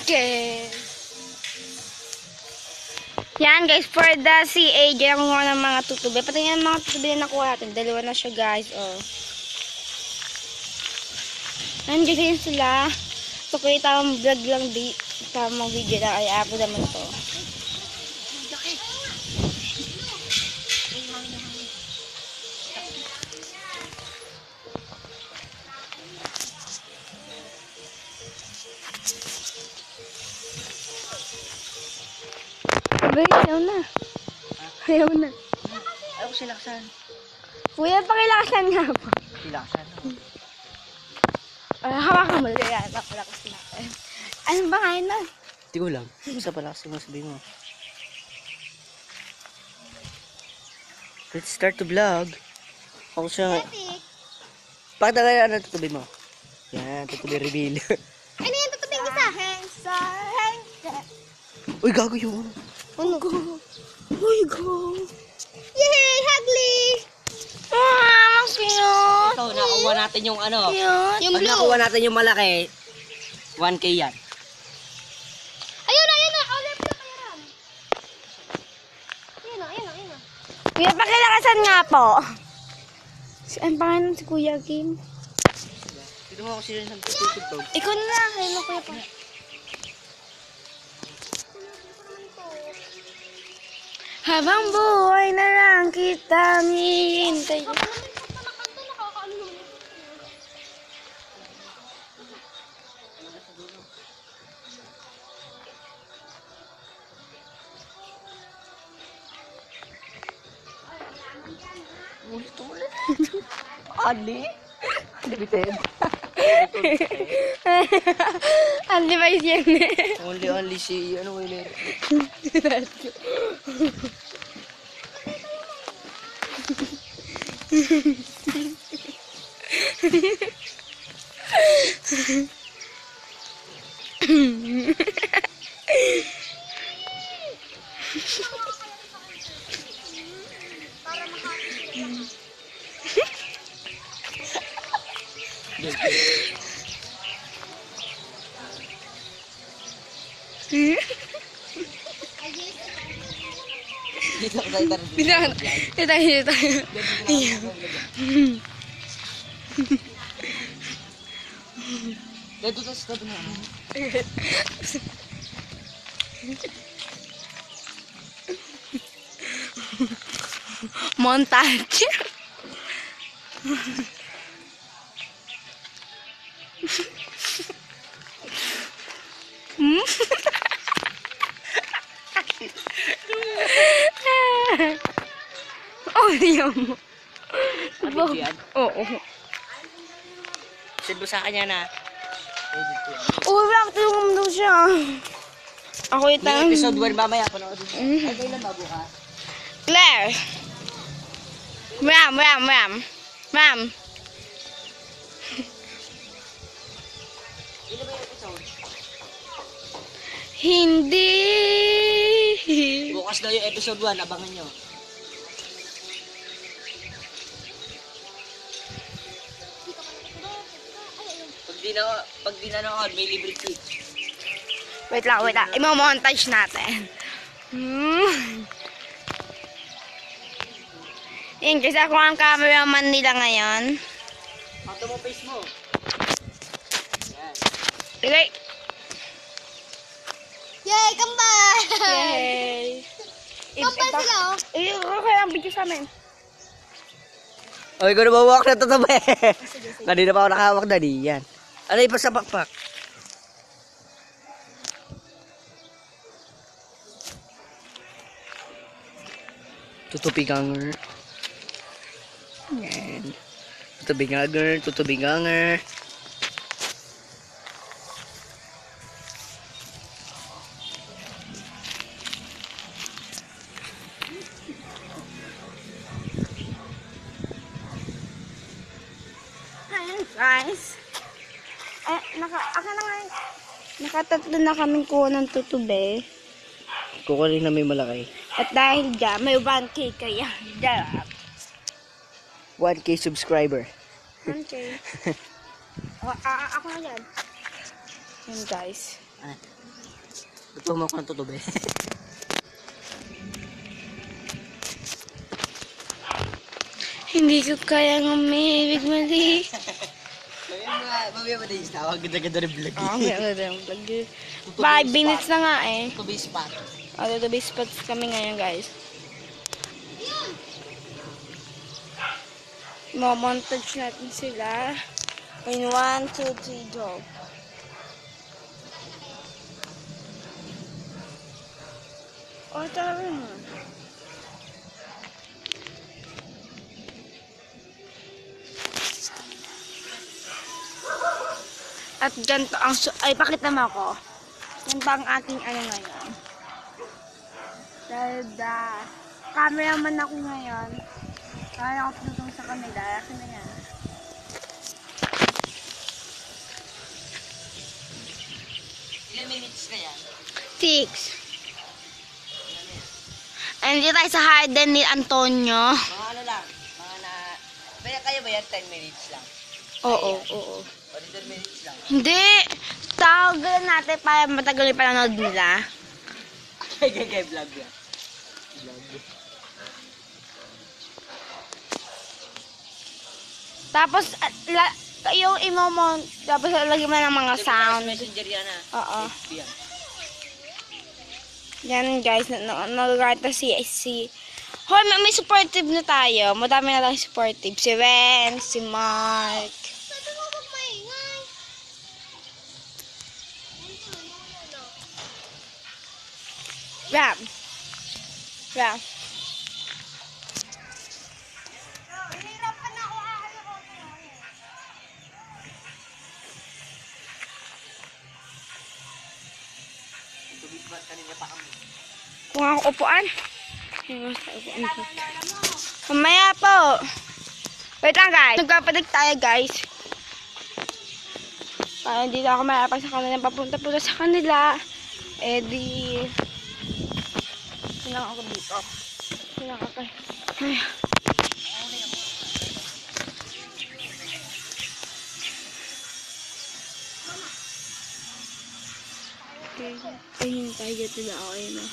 Okay. Yan guys, for the CA, dyan ako nga ng mga tutube. Pati yan mga tutube na nakuha natin. Dalawa na siya guys, oh. Nandiyan sila. So, kaya tamang vlog lang di. Tamang video lang. Ay, ako naman to. Abay, ayaw na. Ayaw na. Ayaw silaksan. Kuya, pakilakasan nga po. Silaksan. Hawakan mo. Yan, pakalakas natin. Anong bangayan na? Hindi ko lang. Basta palakas mo sabihin mo. Let's start the vlog. Ako siya. Pakita kaya ano tutubi mo. Yan, tutubi reveal. Ano yan tutubing isa? Uy, gago yun. Ano go? Uy, go. Yay, Hagli! Ang cute. Ito, nakuha natin yung ano. Cute. Yung Pag blue. nakuha natin yung malaki, 1K yan. Ayun na. Oh, left na kayo ram. Ayun na. Kuya, pakilakasan nga po. Ang pangalan si Kuya Kim? Dito mo ako sila ng tututog. Ikaw na. Ayun na, Kuya pa. Habang buhay na lang kita hihintay. Ulit. Ali? Limited. Ang device yan eh. Only si, ano ko yun? Dito ko tayo. Dito. Dito to stop na. Montage. Oh, diyan mo. Ano yan? Oo. Send mo sa kanya na. Oh, wala. Tulungan mo daw siya. Ako Yung itang... episode 1 mamaya. Panood mo. Ay, kailan ba bukas? Claire. Ram. Ilan ba yung episode? Hindi. Bukas daw yung episode 1. Abangan nyo. Pag di na noon, may libre tweet. Wait lang. Imo-montage natin. Yan, kasi ako ang cameraman nila ngayon. Pato mo face mo. Yan. Okay. Yay, kambal! Yay! Kambal sila, oh. Okay ang video sa amin. Oy, ko na mawak na tatabi. Kanina pa ako nakahawak na di. Yan. Ano yung pa sa bakpak? Tutubiganger. Yan. Tutubiganger. Ayan, guys. Nakatatlo na kaming kuha ng tutube. Kukunin na may malaki. At dahil dyan, may 1K kaya. Dyan. 1K subscriber. Okay. Ako na yan. Yan, guys. Ano? Luto mo ako ng tutubi. Hindi ko kaya umibig mali. Mamaya ba din tawag? Ganda-ganda rin vlog. Oo, ang vlog. 5 minutes na nga eh. Tutubi spot. Tutubi spots kami ngayon guys. Mamontage natin sila. In 1, 2, 3, go. Oh, tara na. At ganito ang ay pakita mo ako. Ganito ang ating ano ngayon. Dahil cameraman ako ngayon. Kaya ako tutong sa kanila. Akin na yan. Ilan minutes na yan? 6. And dito tayo sa Harden ni Antonio. Mga ano lang. Mga na... Kaya ba yan 10 minutes lang? Oo. O 10 minutes lang. Hindi. Tawagan natin para matagal yung panonood nila. Kaya vlog yan. Vlog. Tapos, yung imomont, tapos lagyan mo ng mga sound. Messenger yan ha. Oo. FB yan. Yan guys, nag-rata si Hoy, may supportive na tayo. Madami na tayong supportive. Si Ren, si Mark. Sabi mo wag maingay. Ram. Ram. Hihirapan ako ako. Tutubi spot kanina pa kami. Kung ako upuan. Mamaya po. Wait lang guys. Nagpapadag tayo guys. Para hindi na ako malapag sa kanila. Papunta po sa kanila. Eh di... Silang ako dito. Silang ako. Ay. Okay. Ay, hintay dito na ako. Ayun na.